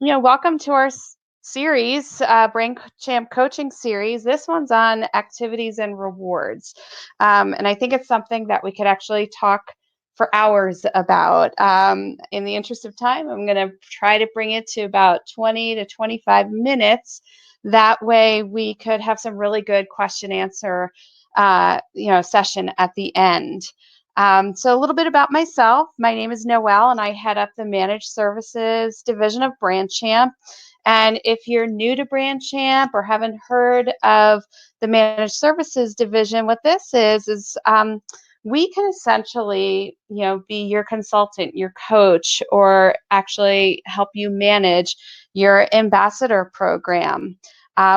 Welcome to our series, BrandChamp coaching series. This one's on activities and rewards. And I think it's something that we could actually talk for hours about. In the interest of time, I'm going to try to bring it to about 20 to 25 minutes. That way we could have some really good question answer, session at the end. So a little bit about myself. My name is Noelle, and I head up the Managed Services division of BrandChamp. And if you're new to BrandChamp or haven't heard of the Managed Services division, what this is we can essentially, be your consultant, your coach, or actually help you manage your ambassador program.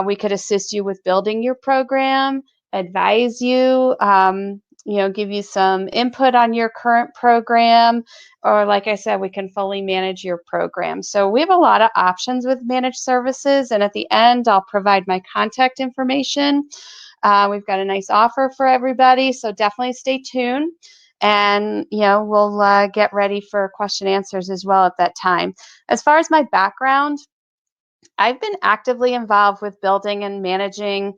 We could assist you with building your program, advise you, give you some input on your current program, or like I said, we can fully manage your program. So we have a lot of options with managed services, and at the end, I'll provide my contact information. We've got a nice offer for everybody, so definitely stay tuned. And, we'll get ready for question answers as well at that time. As far as my background, I've been actively involved with building and managing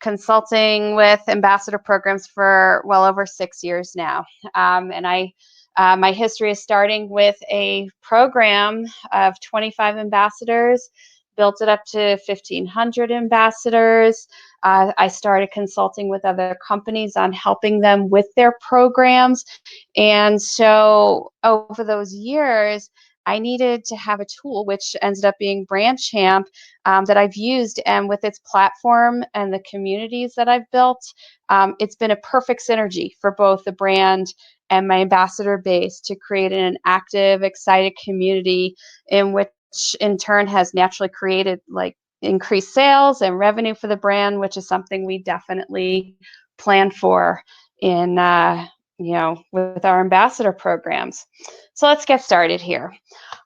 consulting with ambassador programs for well over 6 years now. My history is starting with a program of 25 ambassadors, built it up to 1,500 ambassadors. I started consulting with other companies on helping them with their programs. And so over those years, I needed to have a tool, which ended up being BrandChamp, that I've used. And with its platform and the communities that I've built, it's been a perfect synergy for both the brand and my ambassador base to create an active, excited community in which in turn has naturally created like increased sales and revenue for the brand, which is something we definitely plan for in with our ambassador programs. So let's get started here.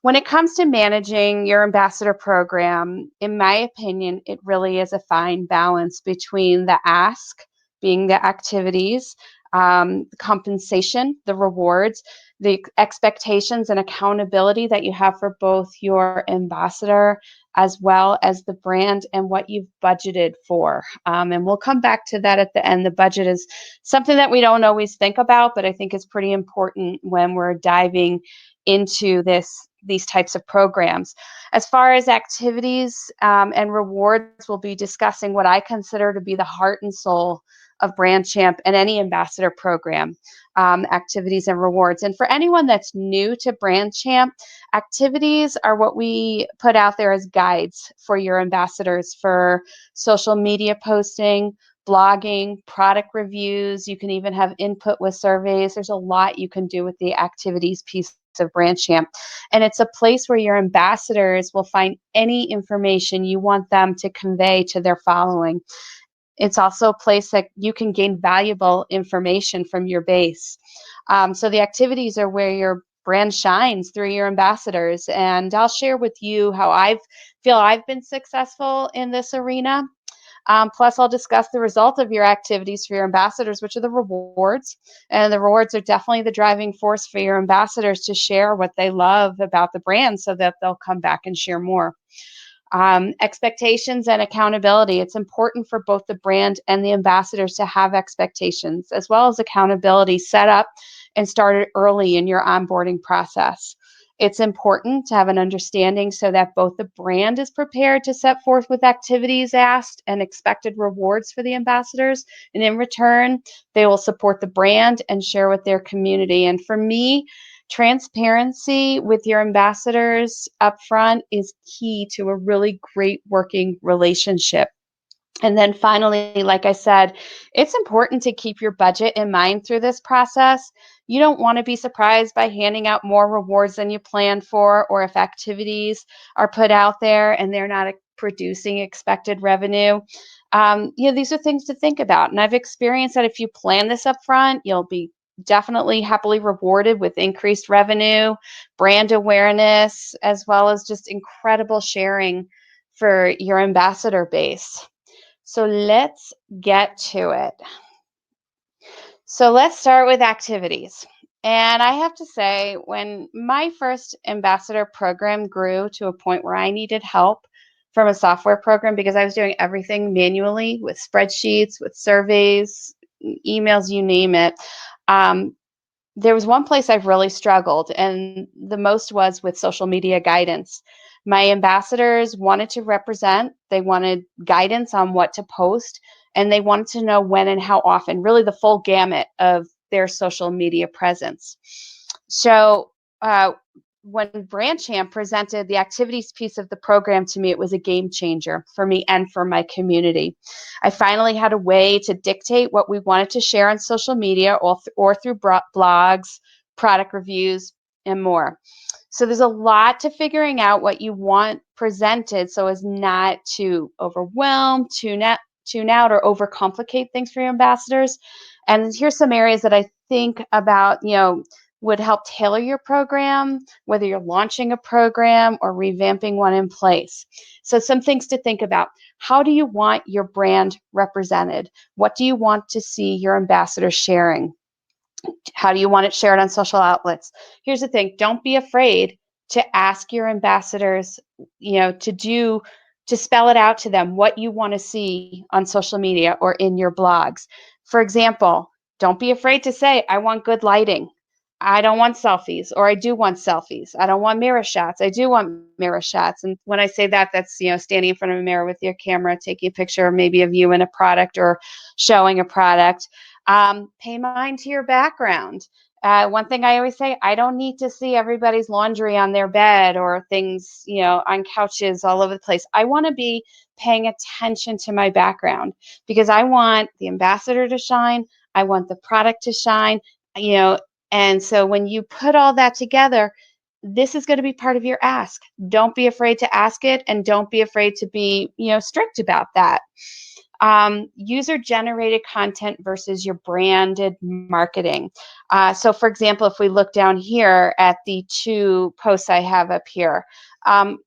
When it comes to managing your ambassador program, in my opinion, it really is a fine balance between the ask, being the activities, the compensation, the rewards, the expectations and accountability that you have for both your ambassador as well as the brand and what you've budgeted for. And we'll come back to that at the end. The budget is something that we don't always think about, but I think is pretty important when we're diving into these types of programs. As far as activities and rewards, we'll be discussing what I consider to be the heart and soul of BrandChamp and any ambassador program, activities and rewards. And for anyone that's new to BrandChamp, activities are what we put out there as guides for your ambassadors for social media posting, blogging, product reviews. You can even have input with surveys. There's a lot you can do with the activities piece of BrandChamp. And it's a place where your ambassadors will find any information you want them to convey to their following. It's also a place that you can gain valuable information from your base. So the activities are where your brand shines through your ambassadors. And I'll share with you how I feel I've been successful in this arena. Plus, I'll discuss the result of your activities for your ambassadors, which are the rewards. And the rewards are definitely the driving force for your ambassadors to share what they love about the brand so that they'll come back and share more. Expectations and accountability. It's important for both the brand and the ambassadors to have expectations as well as accountability set up and started early in your onboarding process. It's important to have an understanding so that both the brand is prepared to set forth with activities asked and expected rewards for the ambassadors. And in return, they will support the brand and share with their community. And for me, transparency with your ambassadors up front is key to a really great working relationship. And then finally, like I said, it's important to keep your budget in mind through this process. You don't want to be surprised by handing out more rewards than you planned for, or if activities are put out there and they're not producing expected revenue. These are things to think about. And I've experienced that if you plan this up front, you'll be definitely happily rewarded with increased revenue, brand awareness, as well as just incredible sharing for your ambassador base. So let's get to it. So let's start with activities. And I have to say, when my first ambassador program grew to a point where I needed help from a software program because I was doing everything manually with spreadsheets, with surveys, emails, you name it. Um, there was one place I've really struggled, and the most was with social media guidance. My ambassadors wanted to represent, they wanted guidance on what to post, and they wanted to know when and how often, really the full gamut of their social media presence. So, when BrandChamp presented the activities piece of the program to me, it was a game changer for me and for my community. I finally had a way to dictate what we wanted to share on social media or through blogs, product reviews, and more. So there's a lot to figuring out what you want presented so as not to overwhelm, tune out, or overcomplicate things for your ambassadors. And here's some areas that I think about, would help tailor your program, whether you're launching a program or revamping one in place. So some things to think about. How do you want your brand represented? What do you want to see your ambassadors sharing? How do you want it shared on social outlets? Here's the thing, don't be afraid to ask your ambassadors, to spell it out to them what you want to see on social media or in your blogs. For example, don't be afraid to say, I want good lighting. I don't want selfies, or I do want selfies. I don't want mirror shots. I do want mirror shots. And when I say that, that's, standing in front of a mirror with your camera, taking a picture maybe of you in a product or showing a product. Pay mind to your background. One thing I always say, I don't need to see everybody's laundry on their bed or things, on couches all over the place. I want to be paying attention to my background because I want the ambassador to shine. I want the product to shine, and so when you put all that together, this is going to be part of your ask. Don't be afraid to ask it, and don't be afraid to be, strict about that. User-generated content versus your branded marketing. So for example, if we look down here at the 2 posts I have up here,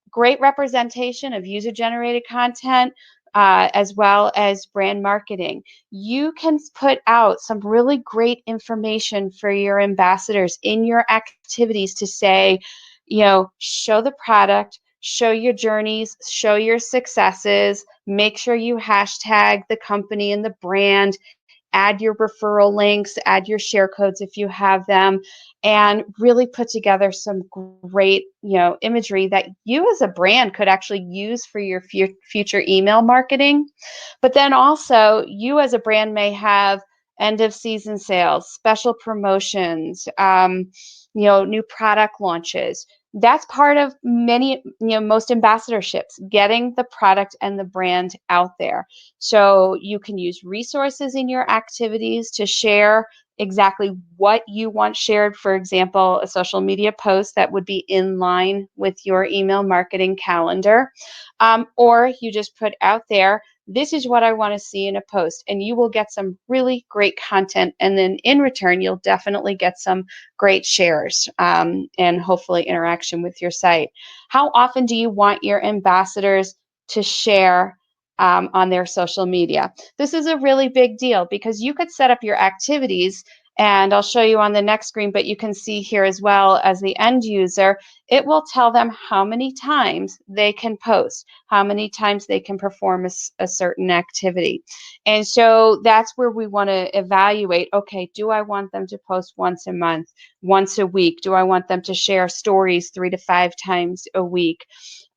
great representation of user-generated content, as well as brand marketing. You can put out some really great information for your ambassadors in your activities to say, show the product, show your journeys, show your successes, make sure you hashtag the company and the brand, add your referral links, add your share codes if you have them, and really put together some great, imagery that you as a brand could actually use for your future email marketing. But then also you as a brand may have end of season sales, special promotions, new product launches. That's part of many, most ambassadorships, getting the product and the brand out there. So you can use resources in your activities to share exactly what you want shared. For example, a social media post that would be in line with your email marketing calendar. Or you just put out there, this is what I want to see in a post, and you will get some really great content. And then in return, you'll definitely get some great shares, and hopefully interaction with your site. How often do you want your ambassadors to share on their social media? This is a really big deal because you could set up your activities, and I'll show you on the next screen, but you can see here as well as the end user, it will tell them how many times they can post, how many times they can perform a certain activity. And so that's where we want to evaluate, okay, do I want them to post once a month, once a week? Do I want them to share stories 3 to 5 times a week?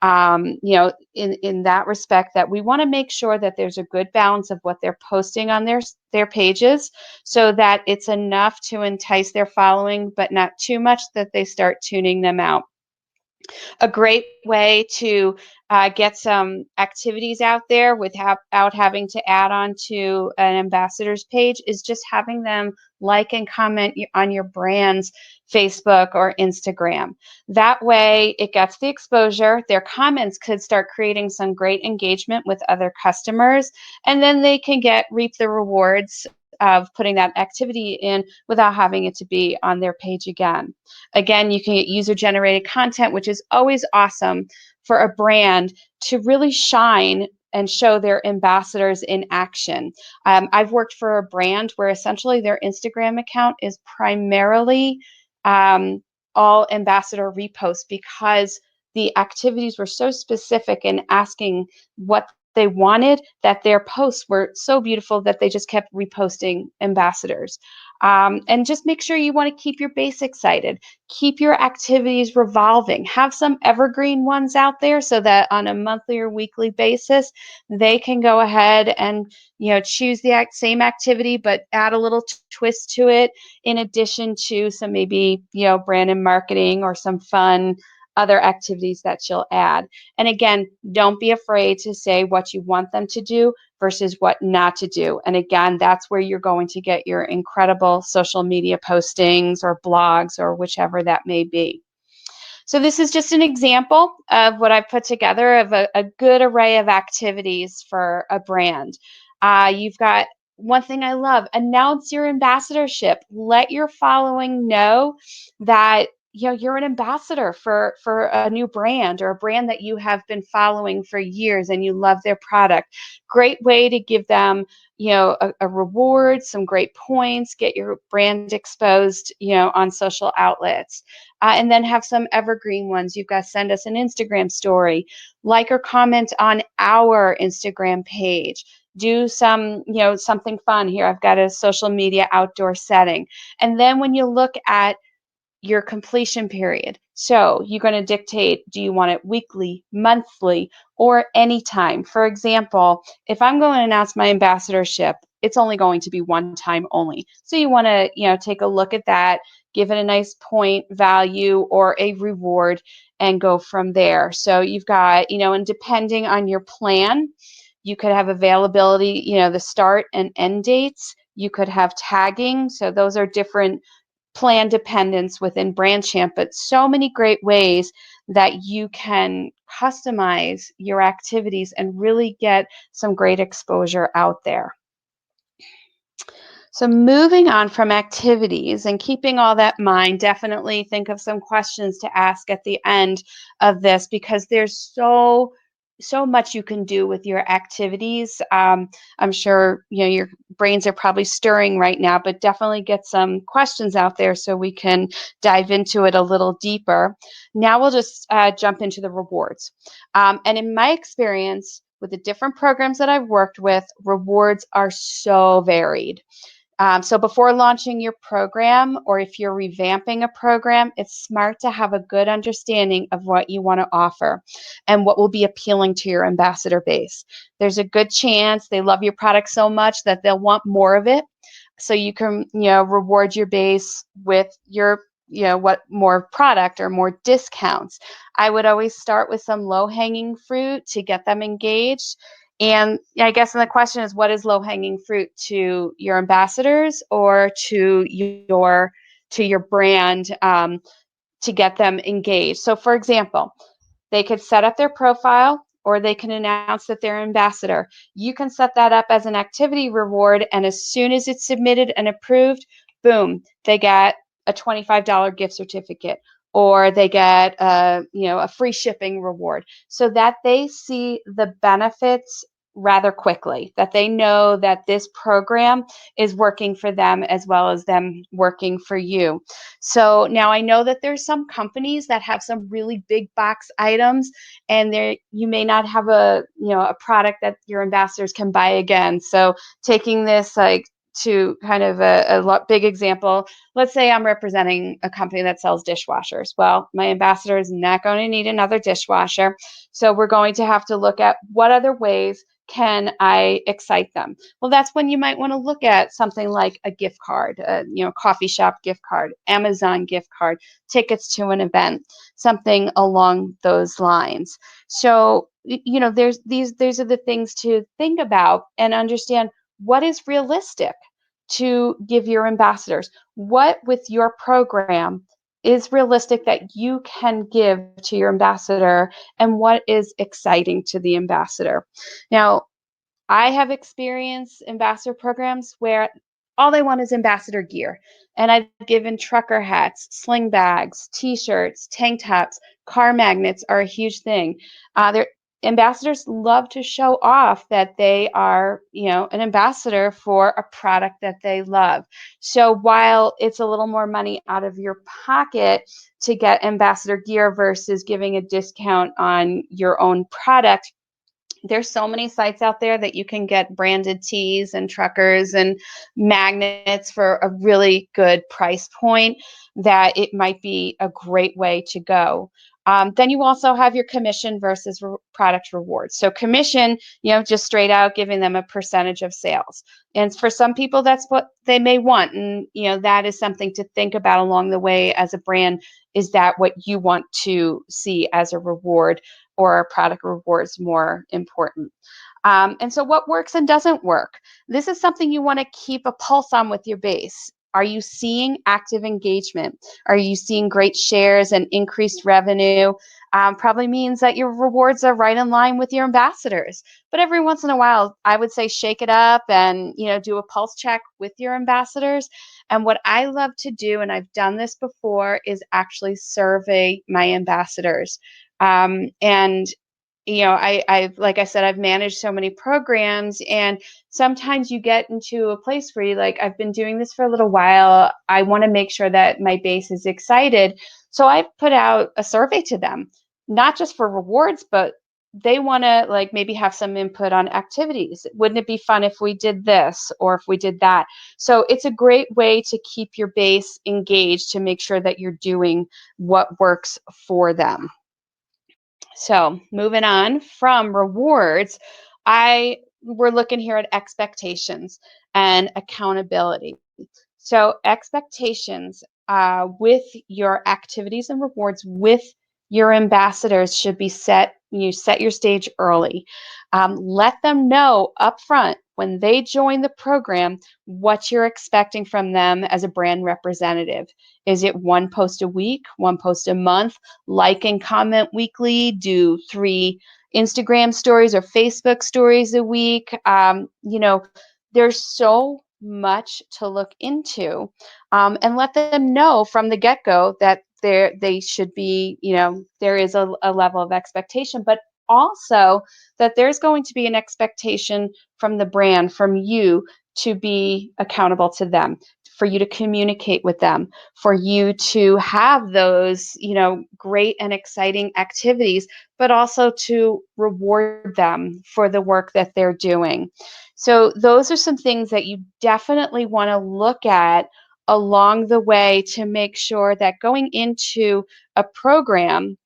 In that respect, that we want to make sure that there's a good balance of what they're posting on their pages so that it's enough to entice their following, but not too much that they start tuning them out. A great way to get some activities out there without having to add on to an ambassador's page is just having them like and comment on your brand's Facebook or Instagram. That way it gets the exposure. Their comments could start creating some great engagement with other customers, and then they can reap the rewards of putting that activity in without having it to be on their page again. Again, you can get user-generated content, which is always awesome for a brand to really shine and show their ambassadors in action. I've worked for a brand where essentially their Instagram account is primarily um, all ambassador reposts because the activities were so specific in asking what they wanted that their posts were so beautiful that they just kept reposting ambassadors. And just make sure you want to keep your base excited. Keep your activities revolving. Have some evergreen ones out there so that on a monthly or weekly basis, they can go ahead and choose the same activity, but add a little twist to it in addition to some maybe brand and marketing or some fun other activities that you'll add. And again, don't be afraid to say what you want them to do versus what not to do. And again, that's where you're going to get your incredible social media postings or blogs or whichever that may be. So this is just an example of what I put together of a good array of activities for a brand. You've got one thing I love, announce your ambassadorship. Let your following know that you're an ambassador for a new brand or a brand that you have been following for years and you love their product. Great way to give them a reward, some great points, get your brand exposed on social outlets. And then have some evergreen ones. You've got send us an Instagram story, like or comment on our Instagram page. Do some, something fun here. I've got a social media outdoor setting. And then when you look at your completion period. So you're going to dictate, do you want it weekly, monthly, or anytime? For example, if I'm going to announce my ambassadorship, it's only going to be one time only. So you want to, take a look at that, give it a nice point value or a reward and go from there. So you've got, and depending on your plan, you could have availability, the start and end dates. You could have tagging. So those are different plan dependence within BrandChamp, but so many great ways that you can customize your activities and really get some great exposure out there. So moving on from activities and keeping all that in mind, definitely think of some questions to ask at the end of this because there's so much you can do with your activities. I'm sure your brains are probably stirring right now, but definitely get some questions out there so we can dive into it a little deeper. Now we'll just jump into the rewards. And in my experience with the different programs that I've worked with, rewards are so varied. So before launching your program, or if you're revamping a program, it's smart to have a good understanding of what you want to offer and what will be appealing to your ambassador base. There's a good chance they love your product so much that they'll want more of it. So you can, reward your base with your, what more product or more discounts. I would always start with some low-hanging fruit to get them engaged. And I guess the question is, what is low-hanging fruit to your ambassadors or to your brand to get them engaged? So, for example, they could set up their profile or they can announce that they're an ambassador. You can set that up as an activity reward, and as soon as it's submitted and approved, boom, they get a $25 gift certificate, or they get a free shipping reward, so that they see the benefits rather quickly, that they know that this program is working for them as well as them working for you. So now I know that there's some companies that have some really big box items, and there you may not have a product that your ambassadors can buy again. So taking this to kind of a big example, let's say I'm representing a company that sells dishwashers. Well, my ambassador is not going to need another dishwasher. So we're going to have to look at what other ways can I excite them? Well, that's when you might want to look at something like a gift card, coffee shop gift card, Amazon gift card, tickets to an event, something along those lines. So, these are the things to think about and understand what is realistic to give your ambassadors. What with your program is realistic that you can give to your ambassador, and what is exciting to the ambassador. Now, I have experienced ambassador programs where all they want is ambassador gear. And I've given trucker hats, sling bags, t-shirts, tank tops, car magnets are a huge thing. ambassadors love to show off that they are, an ambassador for a product that they love. So while it's a little more money out of your pocket to get ambassador gear versus giving a discount on your own product, there's so many sites out there that you can get branded tees and truckers and magnets for a really good price point, that it might be a great way to go. Then you also have your commission versus product rewards. So commission, just straight out giving them a percentage of sales. And for some people, that's what they may want. And, that is something to think about along the way as a brand. Is that what you want to see as a reward, or product rewards more important? And so what works and doesn't work? This is something you want to keep a pulse on with your base. Are you seeing active engagement? Are you seeing great shares and increased revenue? Probably means that your rewards are right in line with your ambassadors. But every once in a while, I would say shake it up and do a pulse check with your ambassadors. And what I love to do, and I've done this before, is actually survey my ambassadors. And I like I said, I've managed so many programs, and sometimes you get into a place where you're like, I've been doing this for a little while. I want to make sure that my base is excited. So I put out a survey to them, not just for rewards, but they want to like maybe have some input on activities. Wouldn't it be fun if we did this or if we did that? So it's a great way to keep your base engaged, to make sure that you're doing what works for them. So moving on from rewards, we're looking here at expectations and accountability. So expectations with your activities and rewards with your ambassadors should be set. You set your stage early. Let them know upfront when they join the program what you're expecting from them as a brand representative. Is it one post a week, one post a month, like and comment weekly, do 3 Instagram stories or Facebook stories a week? There's so much to look into, and let them know from the get-go that they should be, there is a level of expectation, but also that there's going to be an expectation from the brand, from you, to be accountable to them, for you to communicate with them, for you to have those, great and exciting activities, but also to reward them for the work that they're doing. So those are some things that you definitely want to look at along the way to make sure that going into a program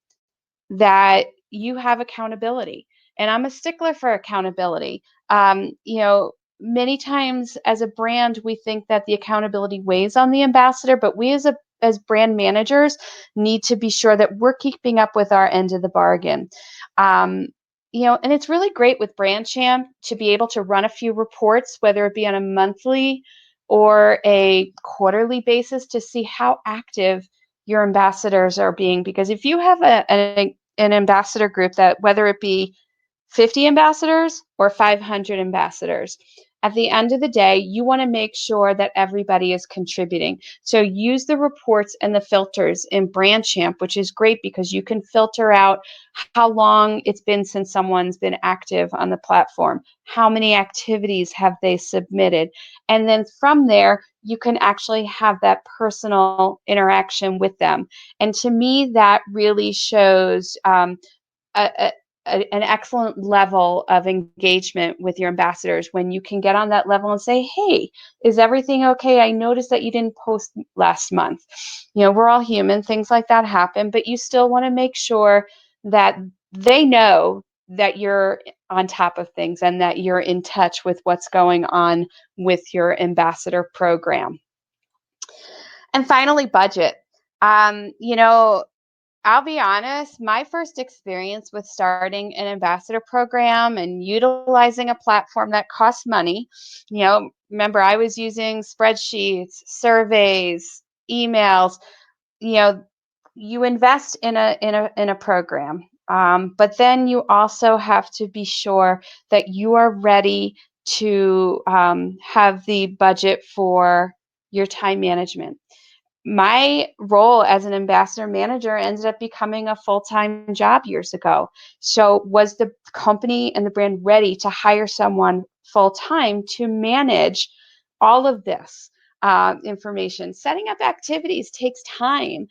that you have accountability. And I'm a stickler for accountability. Many times as a brand, we think that the accountability weighs on the ambassador, but we as brand managers need to be sure that we're keeping up with our end of the bargain. And it's really great with BrandChamp to be able to run a few reports, whether it be on a monthly or a quarterly basis, to see how active your ambassadors are being. Because if you have an ambassador group, that whether it be 50 ambassadors or 500 ambassadors, at the end of the day, you want to make sure that everybody is contributing. So use the reports and the filters in BrandChamp, which is great because you can filter out how long it's been since someone's been active on the platform, how many activities have they submitted, and then from there, you can actually have that personal interaction with them. And to me, that really shows a, an excellent level of engagement with your ambassadors, when you can get on that level and say, hey, is everything okay? I noticed that you didn't post last month. We're all human, things like that happen, but you still want to make sure that they know that you're on top of things and that you're in touch with what's going on with your ambassador program. And finally, budget. I'll be honest, my first experience with starting an ambassador program and utilizing a platform that costs money, remember I was using spreadsheets, surveys, emails. You invest in a program, but then you also have to be sure that you are ready to have the budget for your time management. my role as an ambassador manager ended up becoming a full-time job years ago. So was the company and the brand ready to hire someone full-time to manage all of this information? Setting up activities takes time.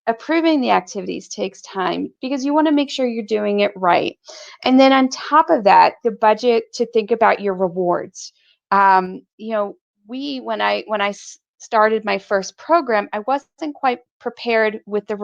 Approving the activities takes time because you want to make sure you're doing it right. And then on top of that, the budget to think about your rewards. You know, when I started my first program, I wasn't quite prepared with the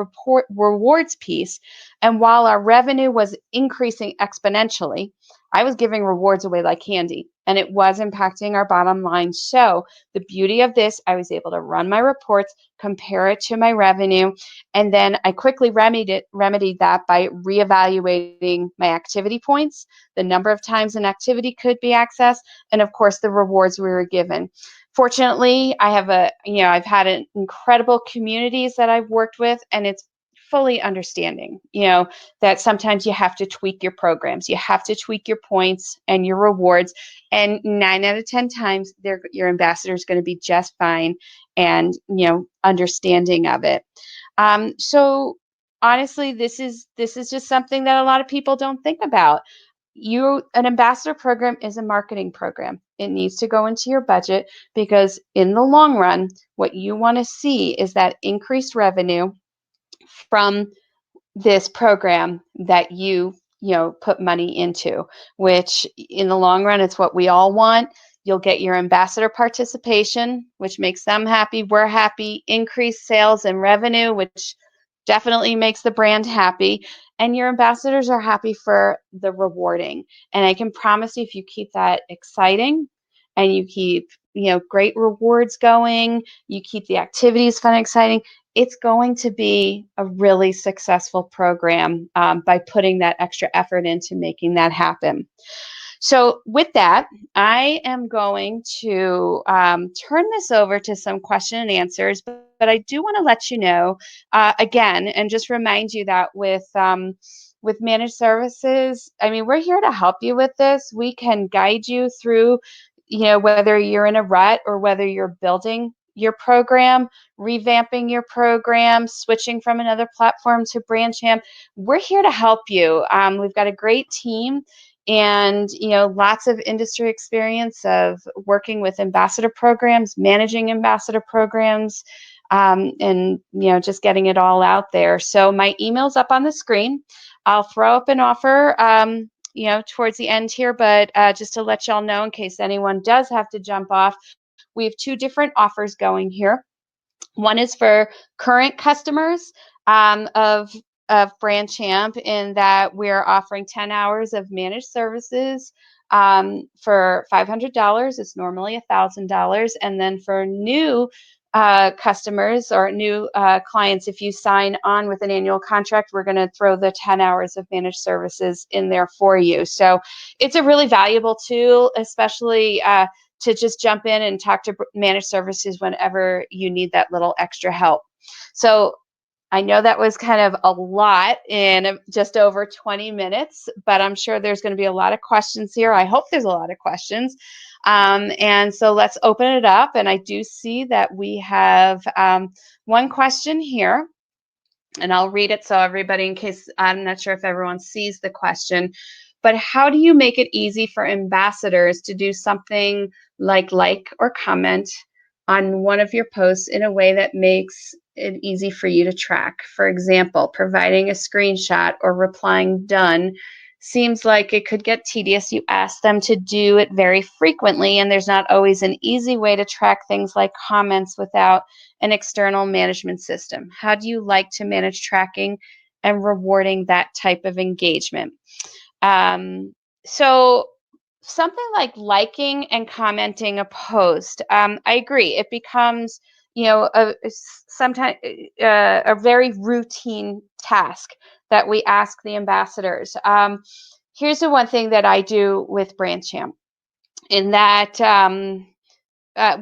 rewards piece. And while our revenue was increasing exponentially, I was giving rewards away like candy, and it was impacting our bottom line. So the beauty of this, I was able to run my reports, compare it to my revenue, and then I quickly remedied that by reevaluating my activity points, the number of times an activity could be accessed, and of course the rewards we were given. Fortunately, I've had an incredible communities that I've worked with, and it's fully understanding, that sometimes you have to tweak your programs, you have to tweak your points and your rewards, and 9 out of 10 times your ambassador is going to be just fine and understanding of it. So honestly, this is just something that a lot of people don't think about. An ambassador program is a marketing program. It needs to go into your budget because in the long run, what you want to see is that increased revenue from this program that you put money into, which in the long run, it's what we all want. You'll get your ambassador participation, which makes them happy. We're happy. Increased sales and revenue, which definitely makes the brand happy. And your ambassadors are happy for the rewarding. And I can promise you, if you keep that exciting and you keep, great rewards going, you keep the activities fun and exciting, it's going to be a really successful program by putting that extra effort into making that happen. So with that, I am going to turn this over to some question and answers, but I do want to let you know again, and just remind you that with managed services, I mean, we're here to help you with this. We can guide you through, whether you're in a rut or whether you're building your program, revamping your program, switching from another platform to BrandChamp. We're here to help you. We've got a great team and lots of industry experience of working with ambassador programs, managing ambassador programs, and just getting it all out there. So my email's up on the screen. I'll throw up an offer towards the end here, but just to let y'all know in case anyone does have to jump off, we have 2 different offers going here. One is for current customers of BrandChamp, in that we're offering 10 hours of managed services for $500. It's normally $1,000. And then for new customers or new clients, if you sign on with an annual contract, we're going to throw the 10 hours of managed services in there for you. So it's a really valuable tool, especially to just jump in and talk to managed services whenever you need that little extra help. So I know that was kind of a lot in just over 20 minutes, but I'm sure there's going to be a lot of questions here. I hope there's a lot of questions. And so let's open it up. And I do see that we have one question here, and I'll read it so everybody, in case I'm not sure if everyone sees the question. But how do you make it easy for ambassadors to do something like or comment on one of your posts in a way that makes it easy for you to track? For example, providing a screenshot or replying done seems like it could get tedious. You ask them to do it very frequently, and there's not always an easy way to track things like comments without an external management system. How do you like to manage tracking and rewarding that type of engagement? So something like liking and commenting a post, I agree. It becomes, sometimes a very routine task that we ask the ambassadors. Here's the one thing that I do with BrandChamp, in that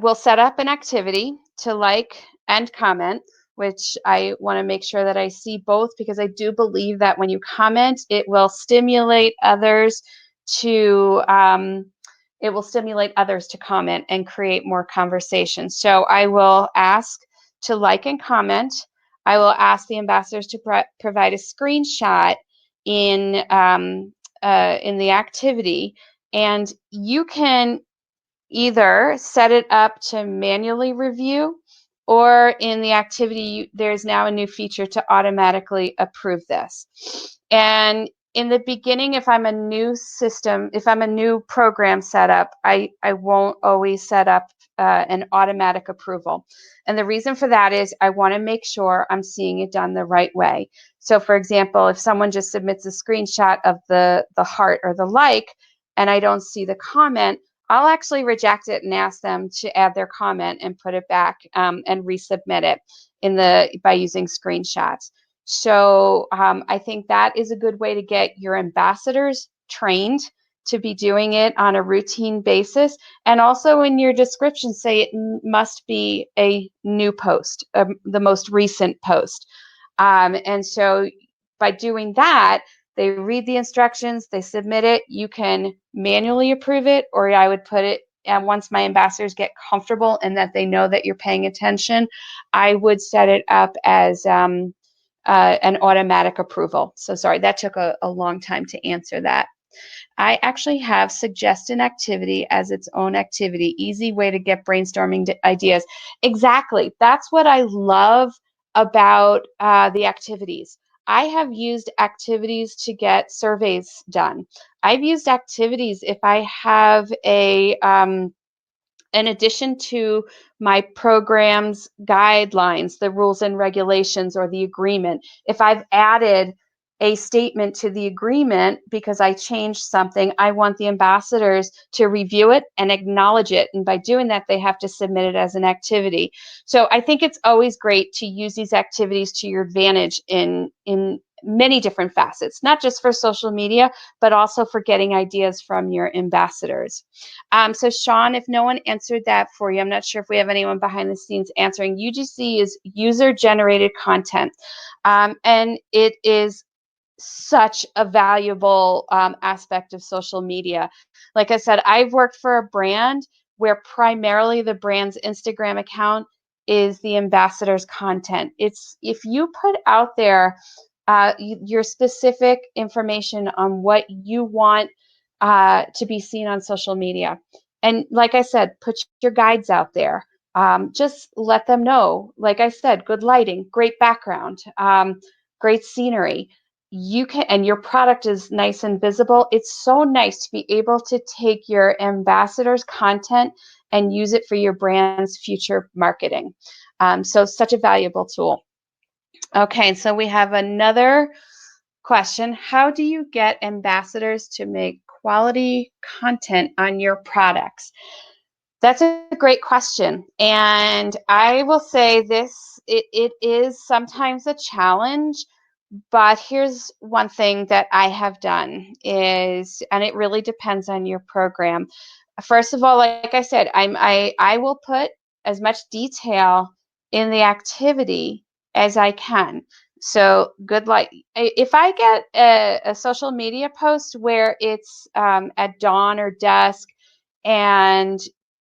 we'll set up an activity to like and comment, which I want to make sure that I see both, because I do believe that when you comment, it will stimulate others to comment and create more conversation. So I will ask to like and comment. I will ask the ambassadors to provide a screenshot in the activity, and you can either set it up to manually review, or in the activity, there's now a new feature to automatically approve this. And in the beginning, if I'm a new system, if I'm a new program setup, I won't always set up an automatic approval. And the reason for that is I want to make sure I'm seeing it done the right way. So for example, if someone just submits a screenshot of the heart or the like, and I don't see the comment, I'll actually reject it and ask them to add their comment and put it back and resubmit it by using screenshots. So I think that is a good way to get your ambassadors trained to be doing it on a routine basis. And also in your description, say it must be a new post, the most recent post. And so by doing that, they read the instructions, they submit it, you can manually approve it, or I would put it, and once my ambassadors get comfortable and that they know that you're paying attention, I would set it up as an automatic approval. So sorry, that took a long time to answer that. I actually have suggest an activity as its own activity. Easy way to get brainstorming ideas. Exactly. That's what I love about the activities. I have used activities to get surveys done. I've used activities if I have in addition to my program's guidelines, the rules and regulations or the agreement, if I've added a statement to the agreement because I changed something, I want the ambassadors to review it and acknowledge it. And by doing that, they have to submit it as an activity. So I think it's always great to use these activities to your advantage in many different facets, not just for social media, but also for getting ideas from your ambassadors. So Sean, if no one answered that for you, I'm not sure if we have anyone behind the scenes answering. UGC is user-generated content, and it is such a valuable aspect of social media. Like I said, I've worked for a brand where primarily the brand's Instagram account is the ambassador's content. It's if you put out there your specific information on what you want to be seen on social media. And like I said, put your guides out there. Just let them know, like I said, good lighting, great background, great scenery. You can, and your product is nice and visible. It's so nice to be able to take your ambassador's content and use it for your brand's future marketing. So such a valuable tool. Okay, so we have another question. How do you get ambassadors to make quality content on your products? That's a great question. And I will say this, it is sometimes a challenge, but here's one thing that I have done is, and it really depends on your program. First of all, like I said, I will put as much detail in the activity as I can. So good luck. If I get a social media post where it's at dawn or dusk and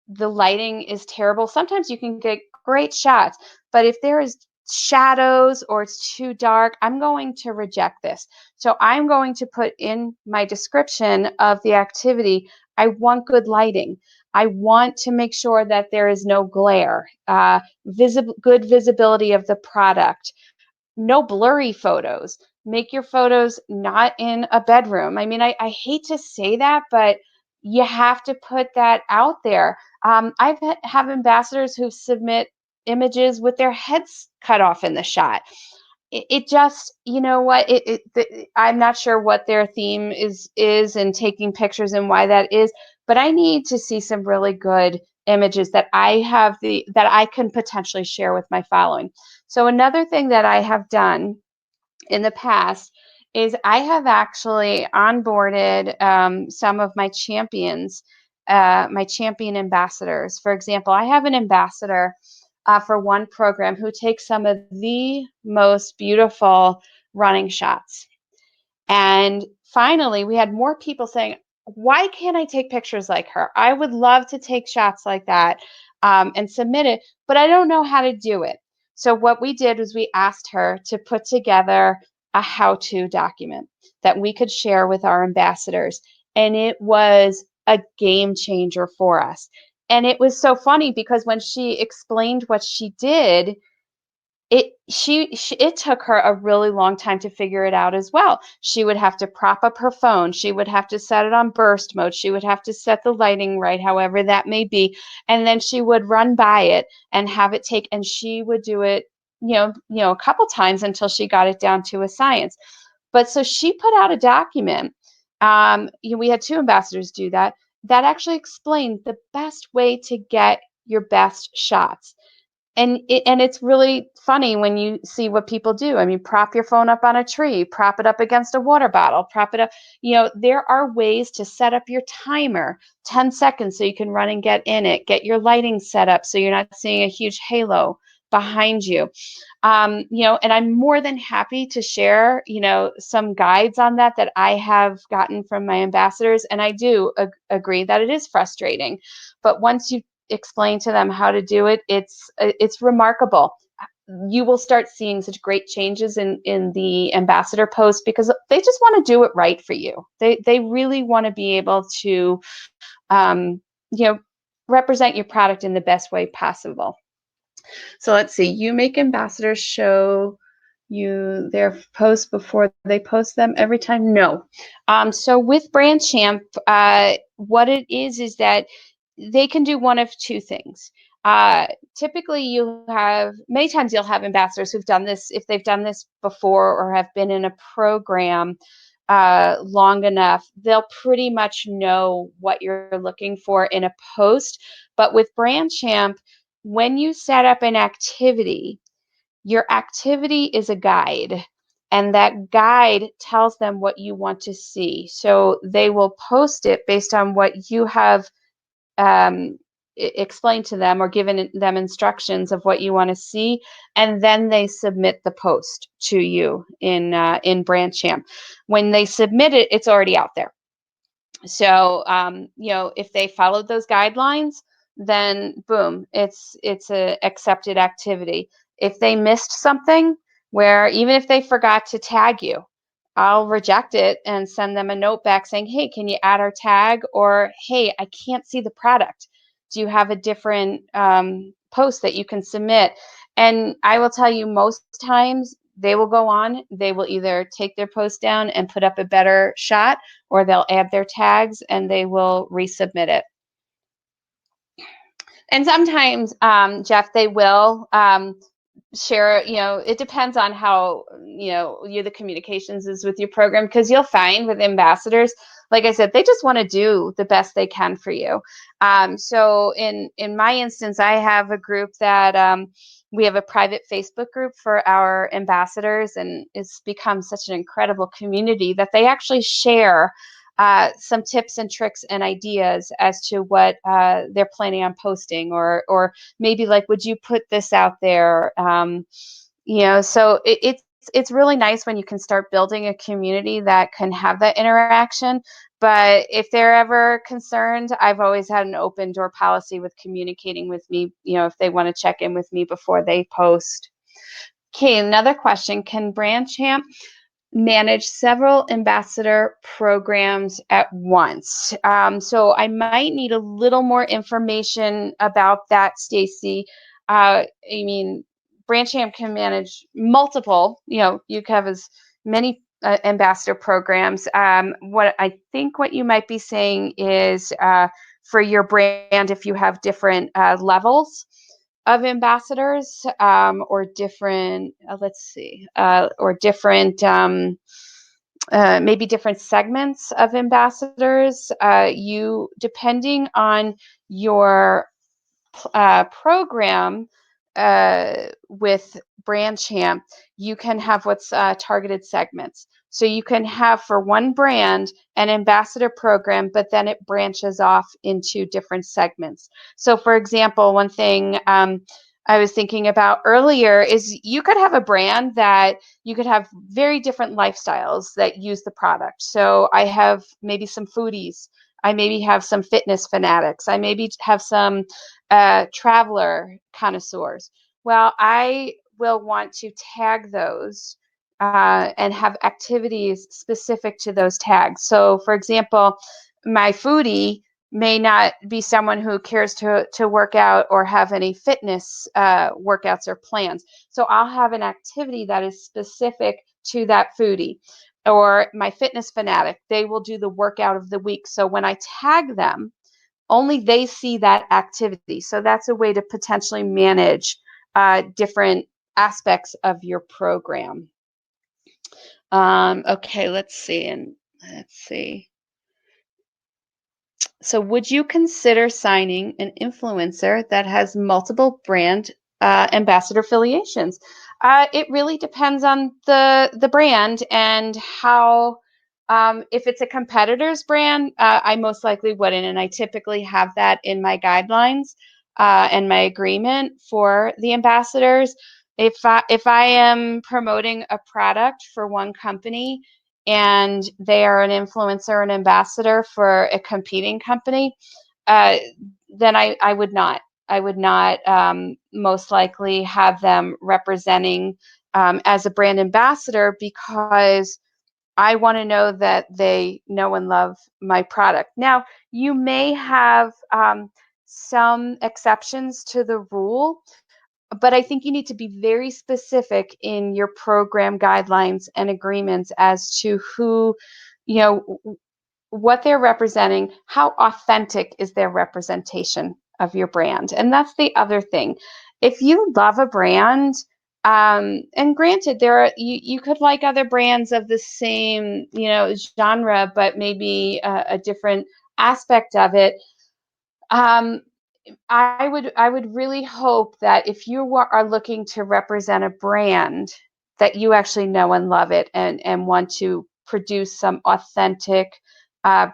the lighting is terrible, sometimes you can get great shots. But if there is shadows or it's too dark, I'm going to reject this. So I'm going to put in my description of the activity, I want good lighting. I want to make sure that there is no glare, good visibility of the product, no blurry photos. Make your photos not in a bedroom. I mean, I hate to say that, but you have to put that out there. I've have ambassadors who submit images with their heads cut off in the shot. It just, you know what, I'm not sure what their theme is and taking pictures and why that is, but I need to see some really good images that I can potentially share with my following. So another thing that I have done in the past is I have actually onboarded some of my champions, my champion ambassadors. For example, I have an ambassador for one program who takes some of the most beautiful running shots. And finally, we had more people saying, why can't I take pictures like her? I would love to take shots like that and submit it, but I don't know how to do it. So what we did was we asked her to put together a how-to document that we could share with our ambassadors. And it was a game changer for us. And it was so funny because when she explained what she did, it took her a really long time to figure it out as well. She would have to prop up her phone. She would have to set it on burst mode. She would have to set the lighting right, however that may be. And then she would run by it and have it take, and she would do it, a couple times until she got it down to a science. But so she put out a document. We had 2 ambassadors do that. That actually explained the best way to get your best shots. And it's really funny when you see what people do. I mean, prop your phone up on a tree, prop it up against a water bottle, prop it up. There are ways to set up your timer 10 seconds so you can run and get in it, get your lighting set up so you're not seeing a huge halo behind you. And I'm more than happy to share, some guides on that I have gotten from my ambassadors. And I do agree that it is frustrating. But once you explain to them how to do it, it's remarkable. You will start seeing such great changes in the ambassador post because they just want to do it right for you. They really want to be able to um, represent your product in the best way possible. So let's see, you make ambassadors show you their posts before they post them every time? No. So with BrandChamp, what it is that they can do one of 2 things. Typically, many times you'll have ambassadors who've done this, if they've done this before or have been in a program long enough, they'll pretty much know what you're looking for in a post. But with BrandChamp, when you set up an activity, your activity is a guide, and that guide tells them what you want to see. So they will post it based on what you have explained to them or given them instructions of what you want to see, and then they submit the post to you in BrandChamp. When they submit it, it's already out there. So if they followed those guidelines, then boom, it's a accepted activity. If they missed something, where even if they forgot to tag you, I'll reject it and send them a note back saying, hey, can you add our tag? Or, hey, I can't see the product. Do you have a different post that you can submit? And I will tell you, most times they will go on, they will either take their post down and put up a better shot, or they'll add their tags and they will resubmit it. And sometimes, Jeff, they will share, it depends on how, the communications is with your program, because you'll find with ambassadors, like I said, they just want to do the best they can for you. So in my instance, I have a group that we have a private Facebook group for our ambassadors, and it's become such an incredible community that they actually share some tips and tricks and ideas as to what they're planning on posting, or maybe like, would you put this out there? So it's really nice when you can start building a community that can have that interaction. But if they're ever concerned, I've always had an open door policy with communicating with me, if they want to check in with me before they post. Okay, another question. Can BrandChamp manage several ambassador programs at once? So I might need a little more information about that, Stacy. I mean, BrandChamp can manage multiple, you can have as many ambassador programs. What you might be saying is for your brand, if you have different levels of ambassadors, or different, or different, maybe different segments of ambassadors. You, depending on your program with BrandChamp, you can have what's targeted segments. So you can have for one brand an ambassador program, but then it branches off into different segments. So for example, one thing I was thinking about earlier is you could have a brand that you could have very different lifestyles that use the product. So I have maybe some foodies. I maybe have some fitness fanatics. I maybe have some traveler connoisseurs. Well, I will want to tag those and have activities specific to those tags. So, for example, my foodie may not be someone who cares to work out or have any fitness workouts or plans. So I'll have an activity that is specific to that foodie. Or my fitness fanatic, they will do the workout of the week. So when I tag them, only they see that activity. So that's a way to potentially manage different aspects of your program. Okay, let's see. So would you consider signing an influencer that has multiple brand ambassador affiliations? It really depends on the brand and how, if it's a competitor's brand, I most likely wouldn't. And I typically have that in my guidelines and my agreement for the ambassadors. If I am promoting a product for one company, and they are an influencer, an ambassador for a competing company, uh, then I would not. I would not most likely have them representing as a brand ambassador, because I want to know that they know and love my product. Now, you may have some exceptions to the rule, but I think you need to be very specific in your program guidelines and agreements as to who, you know, what they're representing, how authentic is their representation of your brand. And that's the other thing. If you love a brand, and granted, you could like other brands of the same, genre, but maybe a different aspect of it. Um, I would really hope that if you are looking to represent a brand, that you actually know and love it, and want to produce some authentic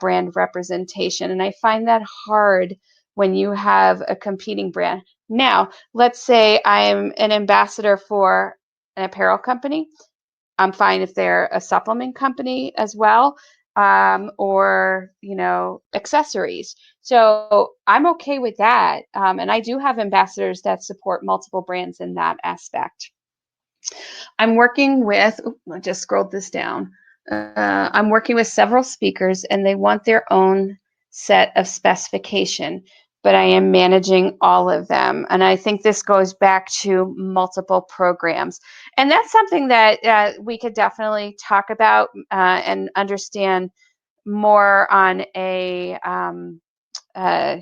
brand representation. And I find that hard when you have a competing brand. Now, let's say I'm an ambassador for an apparel company. I'm fine if they're a supplement company as well, or accessories. So I'm okay with that, and I do have ambassadors that support multiple brands in that aspect. I'm working with. I just scrolled this down. I'm working with several speakers, and they want their own set of specification, but I am managing all of them. And I think this goes back to multiple programs. And that's something that we could definitely talk about and understand more on a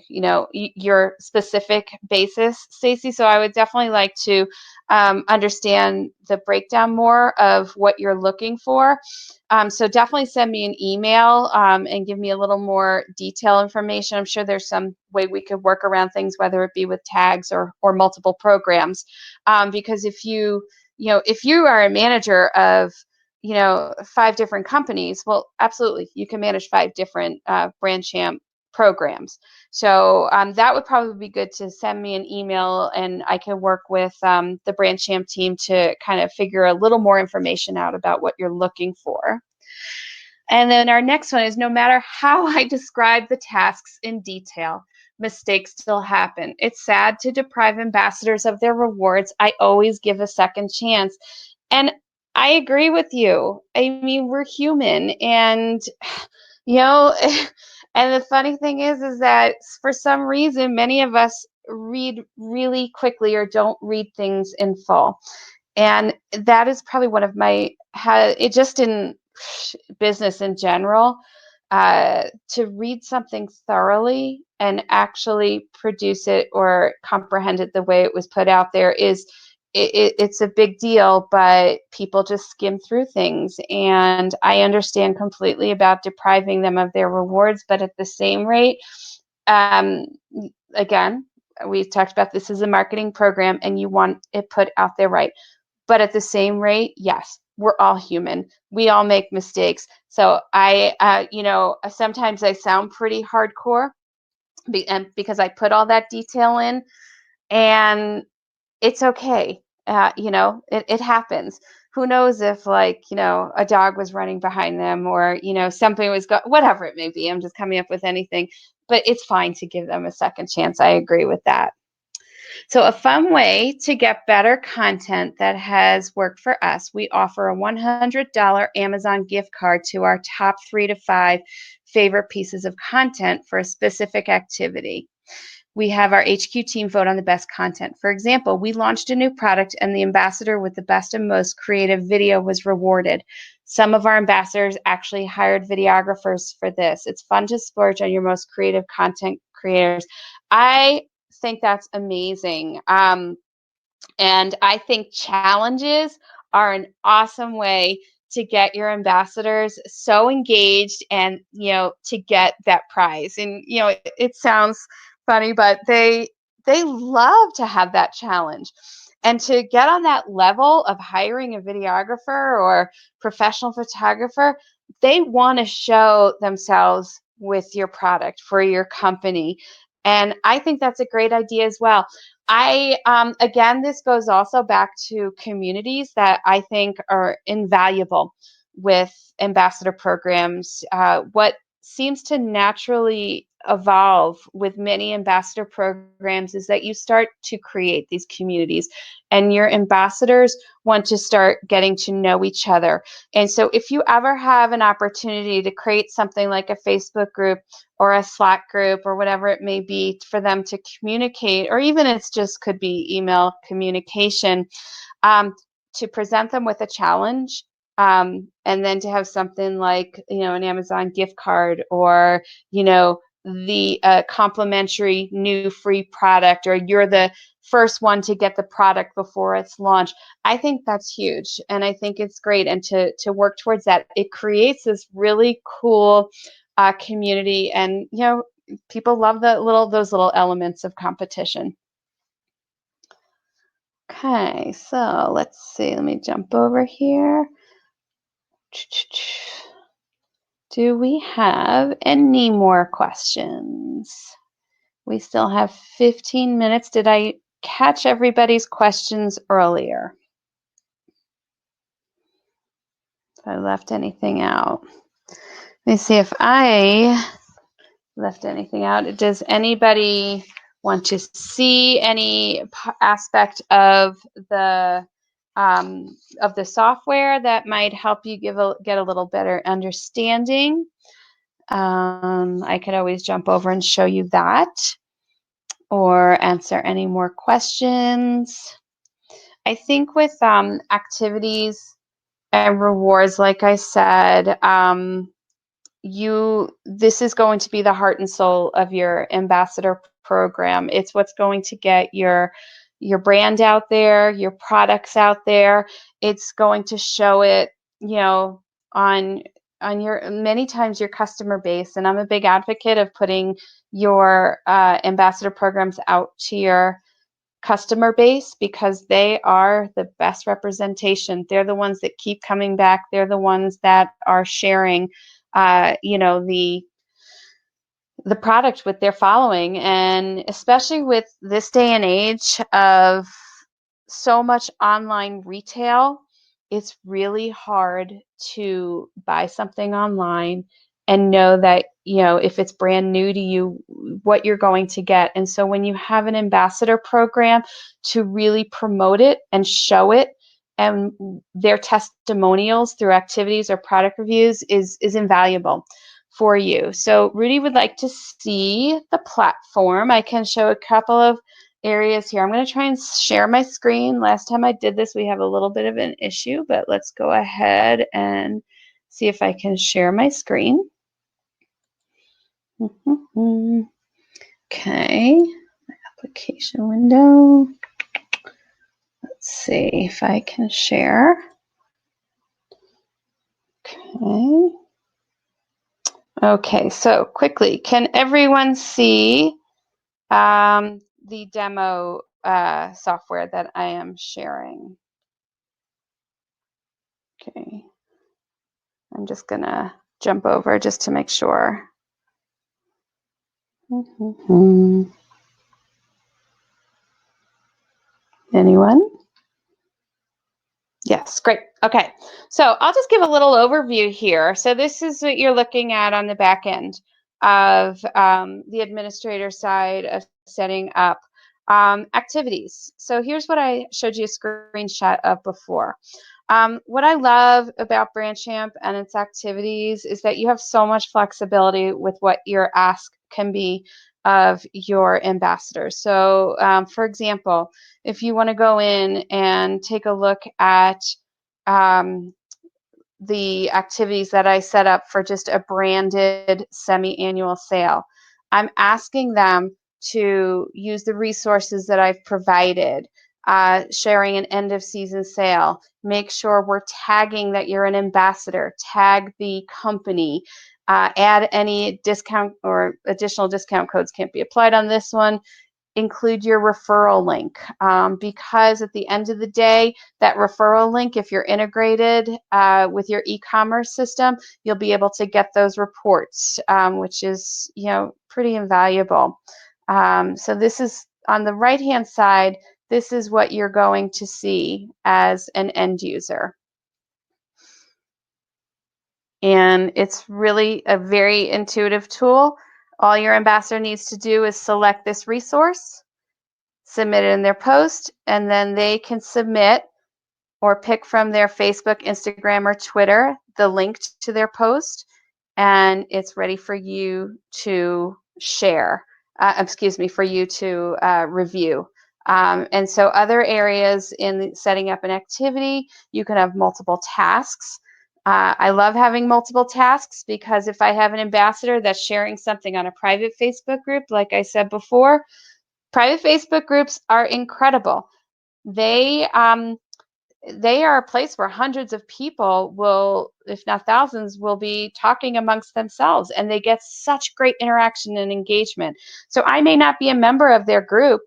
your specific basis, Stacey. So I would definitely like to understand the breakdown more of what you're looking for. So definitely send me an email and give me a little more detailed information. I'm sure there's some way we could work around things, whether it be with tags or multiple programs. Because if you are a manager of 5 different companies, well, absolutely, you can manage 5 different BrandChamp programs. So that would probably be good to send me an email, and I can work with the BrandChamp team to kind of figure a little more information out about what you're looking for. And then our next one is, no matter how I describe the tasks in detail, mistakes still happen. It's sad to deprive ambassadors of their rewards. I always give a second chance. And I agree with you. I mean, we're human, and you know, and the funny thing is that for some reason, many of us read really quickly or don't read things in full. And that is probably one of it just in business in general, to read something thoroughly and actually produce it or comprehend it the way it was put out there it's a big deal, but people just skim through things. And I understand completely about depriving them of their rewards, but at the same rate, um, again, we talked about this as a marketing program and you want it put out there right. But at the same rate, yes, we're all human. We all make mistakes. So sometimes I sound pretty hardcore because I put all that detail in, and it's okay. It happens. Who knows if a dog was running behind them, or, something was whatever it may be. I'm just coming up with anything, but it's fine to give them a second chance. I agree with that. So a fun way to get better content that has worked for us, we offer a $100 Amazon gift card to our top 3 to 5 favorite pieces of content for a specific activity. We have our HQ team vote on the best content. For example, we launched a new product and the ambassador with the best and most creative video was rewarded. Some of our ambassadors actually hired videographers for this. It's fun to splurge on your most creative content creators. I think that's amazing. And I think challenges are an awesome way to get your ambassadors so engaged and, to get that prize. And, it sounds funny, but they love to have that challenge. And to get on that level of hiring a videographer or professional photographer, they want to show themselves with your product for your company. And I think that's a great idea as well. Again, this goes also back to communities that I think are invaluable with ambassador programs. What seems to naturally evolve with many ambassador programs is that you start to create these communities and your ambassadors want to start getting to know each other. And so if you ever have an opportunity to create something like a Facebook group or a Slack group or whatever it may be for them to communicate, or even it's just could be email communication, to present them with a challenge, and then to have something like, an Amazon gift card or, the complimentary new free product, or you're the first one to get the product before it's launched. I think that's huge. And I think it's great. And to work towards that, it creates this really cool community. And, people love those little elements of competition. Okay, so let's see. Let me jump over here. Do we have any more questions? We still have 15 minutes. Did I catch everybody's questions earlier? If I left anything out. Let me see if I left anything out. Does anybody want to see any aspect of the software that might help you get a little better understanding? I could always jump over and show you that or answer any more questions. I think with activities and rewards, like I said, this is going to be the heart and soul of your ambassador program. It's what's going to get your brand out there, your products out there. It's going to show it, on your many times your customer base. And I'm a big advocate of putting your ambassador programs out to your customer base because they are the best representation. They're the ones that keep coming back. They're the ones that are sharing the product with their following. And especially with this day and age of so much online retail, it's really hard to buy something online and know that, if it's brand new to you, what you're going to get. And so when you have an ambassador program to really promote it and show it, and their testimonials through activities or product reviews is invaluable for you. So Rudy would like to see the platform. I can show a couple of areas here. I'm going to try and share my screen. Last time I did this, we have a little bit of an issue, but let's go ahead and see if I can share my screen. Okay, my application window. Let's see if I can share. Okay, so quickly, can everyone see the demo software that I am sharing? Okay, I'm just gonna jump over just to make sure. Anyone? Yes, great. Okay, so I'll just give a little overview here. So this is what you're looking at on the back end of the administrator side of setting up Activities. So here's what I showed you a screenshot of before. What I love about BrandChamp and its activities is that you have so much flexibility with what your ask can be of your ambassadors. So, for example, if you want to go in and take a look at um, the activities that I set up for just a branded semi-annual sale, I'm asking them to use the resources that I've provided, sharing an end of season sale, make sure we're tagging that you're an ambassador, tag the company, add any discount or additional discount codes can't be applied on this one, include your referral link, because at the end of the day, that referral link, if you're integrated with your e-commerce system, you'll be able to get those reports, which is, pretty invaluable. So this is on the right-hand side. This is what you're going to see as an end user. And it's really a very intuitive tool. All your ambassador needs to do is select this resource, submit it in their post, and then they can submit or pick from their Facebook, Instagram, or Twitter the link to their post, and it's ready for you to share. For you to review. And so other areas in setting up an activity, you can have multiple tasks. I love having multiple tasks because if I have an ambassador that's sharing something on a private Facebook group, like I said before, private Facebook groups are incredible. They are a place where hundreds of people will, if not thousands, will be talking amongst themselves, and they get such great interaction and engagement. So I may not be a member of their group,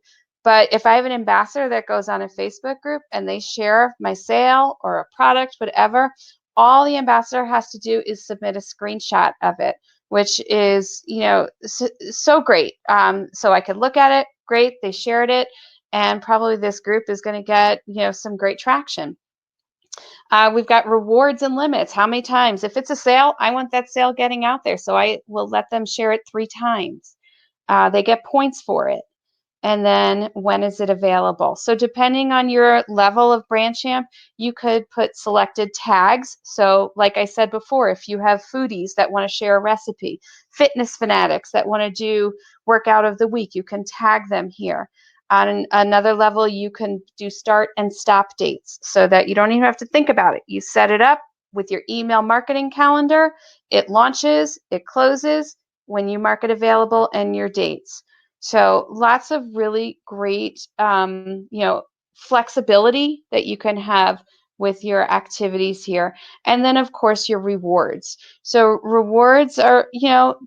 but if I have an ambassador that goes on a Facebook group and they share my sale or a product, whatever, all the ambassador has to do is submit a screenshot of it, which is, so great. So I could look at it. Great, they shared it, and probably this group is going to get, some great traction. We've got rewards and limits. How many times? If it's a sale, I want that sale getting out there, so I will let them share it 3 times. They get points for it. And then when is it available? So depending on your level of BrandChamp, you could put selected tags. So like I said before, if you have foodies that want to share a recipe, fitness fanatics that want to do workout of the week, you can tag them here. On another level, you can do start and stop dates so that you don't even have to think about it. You set it up with your email marketing calendar. It launches, it closes when you mark it available, and your dates. So lots of really great, flexibility that you can have with your activities here. And then of course your rewards. So rewards are,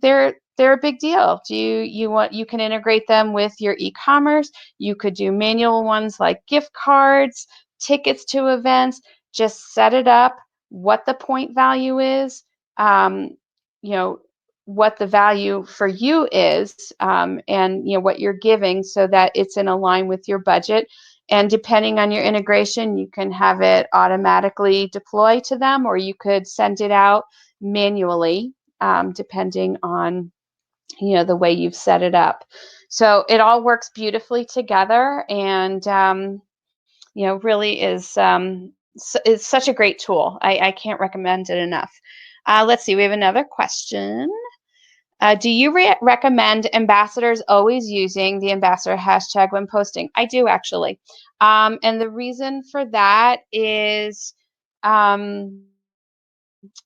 they're a big deal. You can integrate them with your e-commerce. You could do manual ones like gift cards, tickets to events, just set it up, what the point value is, you know, what the value for you is, and what you're giving, so that it's in line with your budget. And depending on your integration, you can have it automatically deploy to them, or you could send it out manually, depending on the way you've set it up. So it all works beautifully together, and really is such a great tool. I can't recommend it enough. Let's see, we have another question. Do you recommend ambassadors always using the ambassador hashtag when posting? I do, actually. And the reason for that is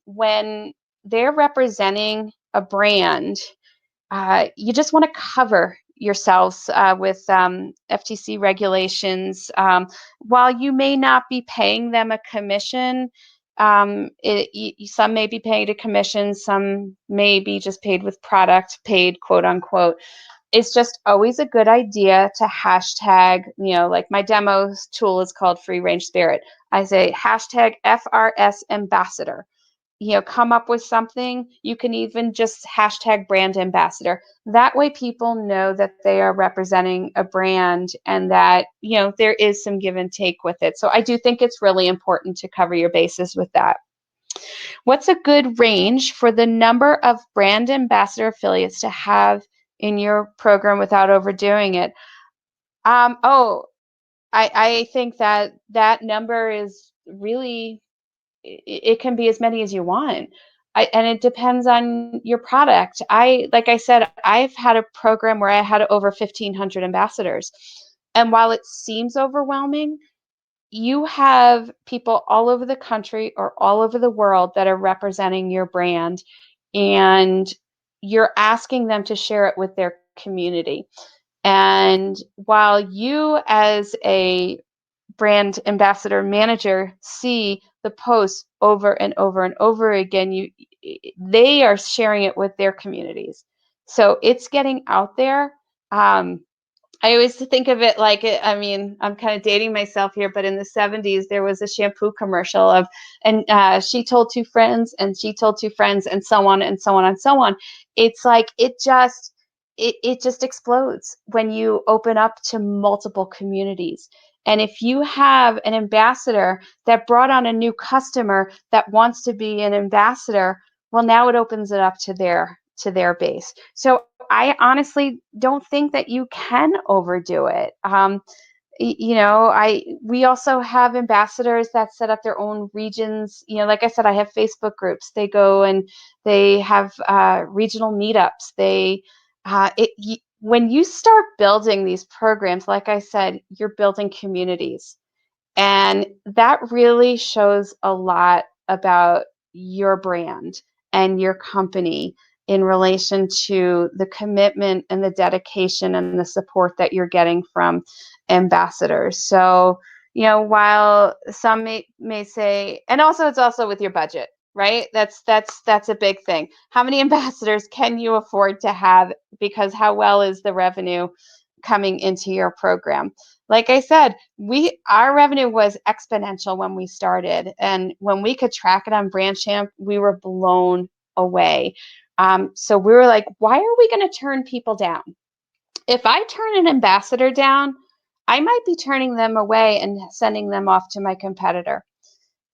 when they're representing a brand, you just want to cover yourselves with FTC regulations. While you may not be paying them a commission, some may be paid a commission, some may be just paid with product, paid quote unquote. It's just always a good idea to hashtag, like my demo tool is called Free Range Spirit. I say hashtag FRS ambassador. Come up with something. You can even just hashtag brand ambassador. That way people know that they are representing a brand, and that, there is some give and take with it. So I do think it's really important to cover your bases with that. What's a good range for the number of brand ambassador affiliates to have in your program without overdoing it? Oh, I think that that number is really, it can be as many as you want. And it depends on your product. Like I said, I've had a program where I had over 1,500 ambassadors. And while it seems overwhelming, you have people all over the country or all over the world that are representing your brand, and you're asking them to share it with their community. And while you, as a brand ambassador manager, see the posts over and over and over again, they are sharing it with their communities. So it's getting out there. I always think of it like I mean, I'm kind of dating myself here, but in the 70s, there was a shampoo commercial of, and she told two friends, and she told two friends, and so on and so on and so on. It's like it just explodes when you open up to multiple communities. And if you have an ambassador that brought on a new customer that wants to be an ambassador, well, now it opens it up to their base. So I honestly don't think that you can overdo it. You know, we also have ambassadors that set up their own regions. You know, like I said, I have Facebook groups. They go and they have regional meetups. When you start building these programs, like I said, you're building communities. And that really shows a lot about your brand and your company in relation to the commitment and the dedication and the support that you're getting from ambassadors. So, you know, while some may say, and also it's also with your budget, right? That's a big thing. How many ambassadors can you afford to have? Because how well is the revenue coming into your program? Like I said, our revenue was exponential when we started, and when we could track it on BrandChamp, we were blown away. So we were like, why are we going to turn people down? If I turn an ambassador down, I might be turning them away and sending them off to my competitor.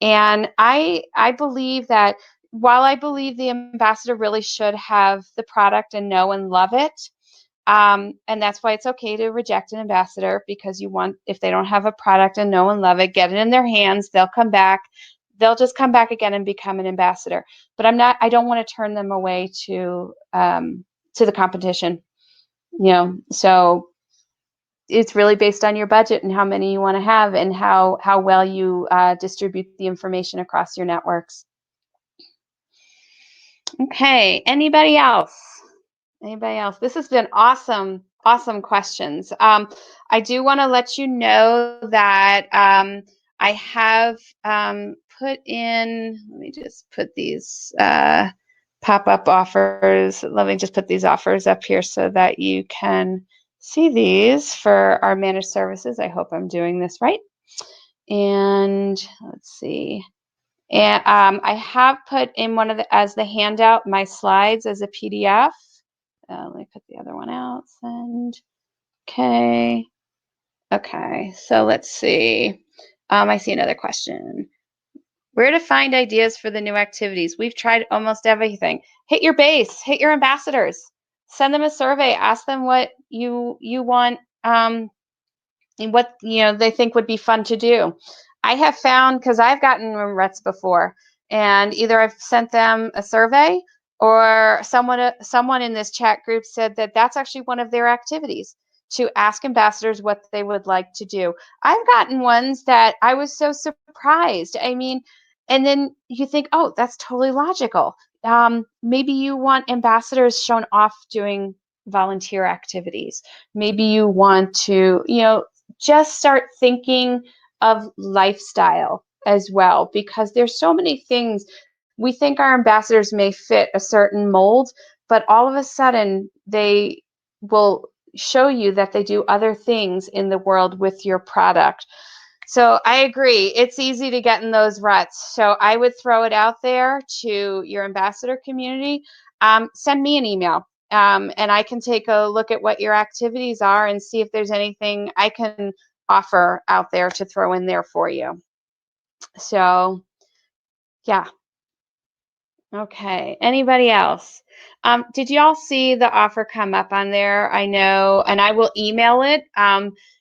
And I believe that while I believe the ambassador really should have the product and know and love it, and that's why it's okay to reject an ambassador, because you want, if they don't have a product and know and love it, get it in their hands, they'll come back. They'll just come back again and become an ambassador. But I don't want to turn them away to the competition, you know. So it's really based on your budget and how many you want to have, and how well you distribute the information across your networks. Okay, anybody else? Anybody else? This has been awesome, awesome questions. I do want to let you know that I have put in, let me just put these pop-up offers. Let me just put these offers up here so that you can see these for our managed services. I hope I'm doing this right. And let's see. And I have put in one of the, as the handout, my slides as a PDF. Let me put the other one out. Send. Okay. Okay. So let's see. I see another question. Where to find ideas for the new activities? We've tried almost everything. Hit your base. Hit your ambassadors. Send them a survey. Ask them what you want. And what they think would be fun to do. I have found, because I've gotten reps before, and either I've sent them a survey, or someone in this chat group said that that's actually one of their activities, to ask ambassadors what they would like to do. I've gotten ones that I was so surprised. I mean, and then you think, oh, that's totally logical. Maybe you want ambassadors shown off doing volunteer activities. Maybe you want to, just start thinking of lifestyle as well, because there's so many things. We think our ambassadors may fit a certain mold, but all of a sudden they will show you that they do other things in the world with your product. So I agree, it's easy to get in those ruts. So I would throw it out there to your ambassador community. Send me an email. And I can take a look at what your activities are and see if there's anything I can offer out there to throw in there for you. So, yeah. Okay. Anybody else? Did y'all see the offer come up on there? I know, and I will email it.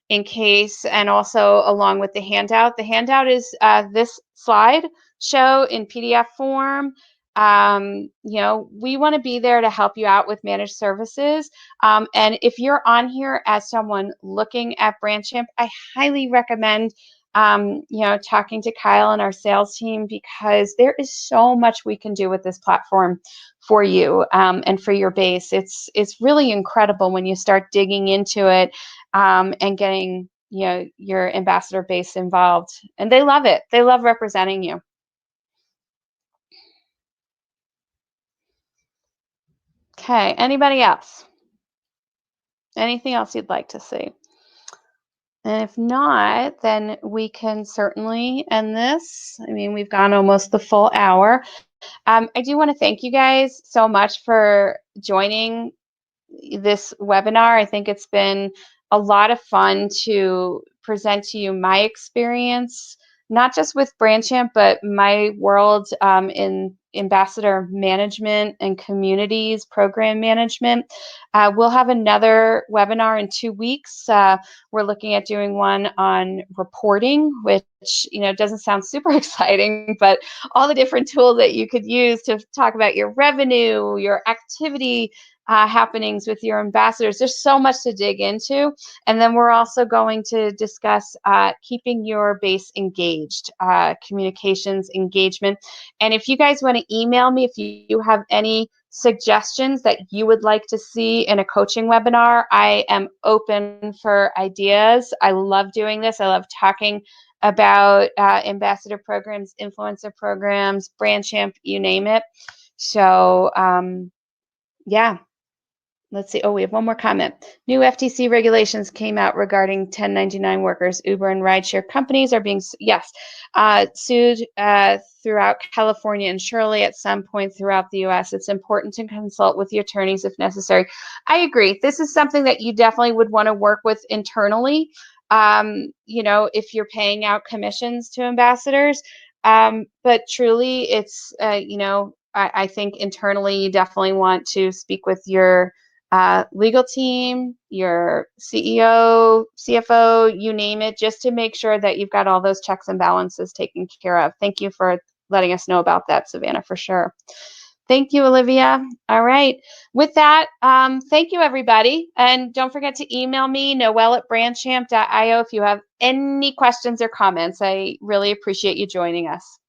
in case, and also along with the handout. The handout is this slide show in PDF form. We want to be there to help you out with managed services. And if you're on here as someone looking at BrandChamp, I highly recommend talking to Kyle and our sales team, because there is so much we can do with this platform for you and for your base. It's really incredible when you start digging into it and getting your ambassador base involved, and they love it. They love representing you. Okay, anybody else? Anything else you'd like to see? And if not, then we can certainly end this. I mean, we've gone almost the full hour. I do want to thank you guys so much for joining this webinar. I think it's been a lot of fun to present to you my experience, not just with BrandChamp, but my world in ambassador management and communities program management. We'll have another webinar in 2 weeks. We're looking at doing one on reporting, which doesn't sound super exciting, but all the different tools that you could use to talk about your revenue, your activity happenings with your ambassadors. There's so much to dig into. And then we're also going to discuss keeping your base engaged, communications, engagement. And if you guys want to email me, if you have any suggestions that you would like to see in a coaching webinar, I am open for ideas. I love doing this. I love talking about ambassador programs, influencer programs, BrandChamp, you name it. So yeah. Let's see. Oh, we have one more comment. New FTC regulations came out regarding 1099 workers. Uber and rideshare companies are being, sued throughout California and surely at some point throughout the U.S. It's important to consult with your attorneys if necessary. I agree. This is something that you definitely would want to work with internally, if you're paying out commissions to ambassadors. But truly, it's, I think internally you definitely want to speak with your legal team, your CEO, CFO, you name it, just to make sure that you've got all those checks and balances taken care of. Thank you for letting us know about that, Savannah, for sure. Thank you, Olivia. All right. With that, thank you, everybody. And don't forget to email me, Noelle@brandchamp.io, if you have any questions or comments. I really appreciate you joining us.